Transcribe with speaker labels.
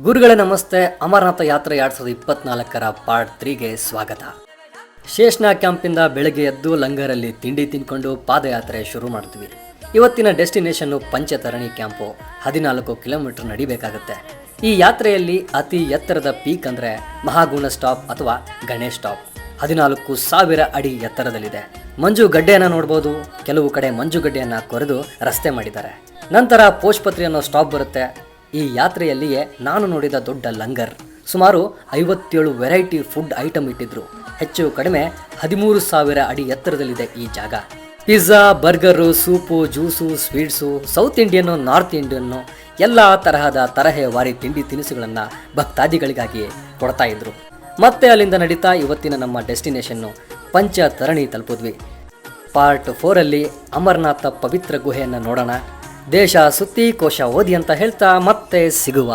Speaker 1: ಗುರುಗಳೇ ನಮಸ್ತೆ. ಅಮರನಾಥ ಯಾತ್ರೆ 2024ರ ಪಾರ್ಟ್ 3ಗೆ ಸ್ವಾಗತ. ಶೇಷ್ನಾ ಕ್ಯಾಂಪಿಂದ ಬೆಳಗ್ಗೆ ಎದ್ದು ಲಂಗರಲ್ಲಿ ತಿಂಡಿ ತಿನ್ಕೊಂಡು ಪಾದಯಾತ್ರೆ ಶುರು ಮಾಡ್ತೀವಿ. ಇವತ್ತಿನ ಡೆಸ್ಟಿನೇಷನ್ನು ಪಂಚತರಣಿ ಕ್ಯಾಂಪು. 14 ಕಿಲೋಮೀಟರ್ ನಡಿಬೇಕಾಗುತ್ತೆ. ಈ ಯಾತ್ರೆಯಲ್ಲಿ ಅತಿ ಎತ್ತರದ ಪೀಕ್ ಅಂದರೆ ಮಹಾಗುಣ ಸ್ಟಾಪ್ ಅಥವಾ ಗಣೇಶ್ ಸ್ಟಾಪ್. 14,000 ಅಡಿ ಎತ್ತರದಲ್ಲಿದೆ. ಮಂಜು ಗಡ್ಡೆಯನ್ನು ನೋಡ್ಬೋದು. ಕೆಲವು ಕಡೆ ಮಂಜು ಗಡ್ಡೆಯನ್ನು ಕೊರೆದು ರಸ್ತೆ ಮಾಡಿದ್ದಾರೆ. ನಂತರ ಪೋಷ್ಪತ್ರಿ ಅನ್ನೋ ಸ್ಟಾಪ್ ಬರುತ್ತೆ. ಈ ಯಾತ್ರೆಯಲ್ಲಿಯೇ ನಾನು ನೋಡಿದ ದೊಡ್ಡ ಲಂಗರ್. ಸುಮಾರು 57 ವೆರೈಟಿ ಫುಡ್ ಐಟಮ್ ಇಟ್ಟಿದ್ರು. ಹೆಚ್ಚು ಕಡಿಮೆ 13,000 ಅಡಿ ಎತ್ತರದಲ್ಲಿದೆ ಈ ಜಾಗ. Pizza, burger, soup, juice, sweets, south Indian, north Indian ಎಲ್ಲ ತರಹದ ತರಹೇವಾರಿ ತಿಂಡಿ ತಿನಿಸುಗಳನ್ನು ಭಕ್ತಾದಿಗಳಿಗಾಗಿ ಕೊಡ್ತಾ ಇದ್ರು. ಮತ್ತೆ ಅಲ್ಲಿಂದ ನಡೀತಾ ಇವತ್ತಿನ ನಮ್ಮ ಡೆಸ್ಟಿನೇಷನ್ನು ಪಂಚತರಣಿ ತಲುಪಿದ್ವಿ. ಪಾರ್ಟ್ 4ಅಲ್ಲಿ ಅಮರನಾಥ ಪವಿತ್ರ ಗುಹೆಯನ್ನು ನೋಡೋಣ. ದೇಶ ಸುತ್ತಿ ಕೋಶ ಓದಿ ಅಂತ ಹೇಳ್ತಾ ಮತ್ತೆ ಸಿಗುವ.